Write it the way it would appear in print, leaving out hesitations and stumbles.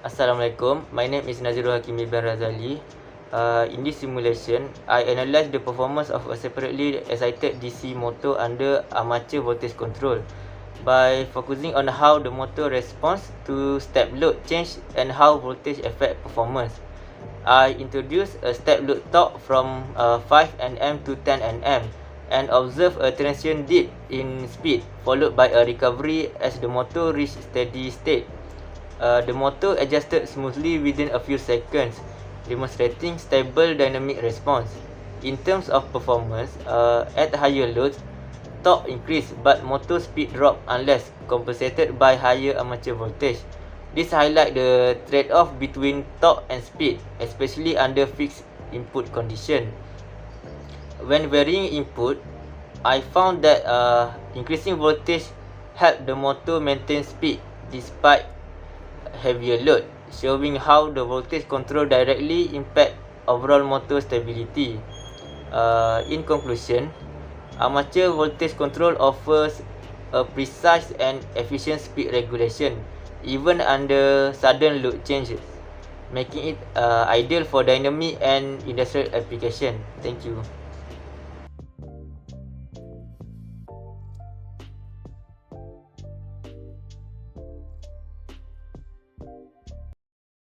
Assalamualaikum, my name is Nazirul Hakim Ibn Razali. In this simulation, I analyze the performance of a separately excited DC motor under armature voltage control by focusing on how the motor responds to step load change and how voltage affect performance. I introduce a step load torque from 5 Nm to 10 Nm and observe a transient dip in speed followed by a recovery as the motor reached steady state. The motor adjusted smoothly within a few seconds, demonstrating stable dynamic response. In terms of performance, at higher loads, torque increased but motor speed dropped unless compensated by higher armature voltage. This highlights the trade-off between torque and speed, especially under fixed input condition. When varying input, I found that increasing voltage helped the motor maintain speed despite heavier load, showing how the voltage control directly impact overall motor stability. In conclusion, armature voltage control offers a precise and efficient speed regulation even under sudden load changes, making it ideal for dynamic and industrial application. Thank you.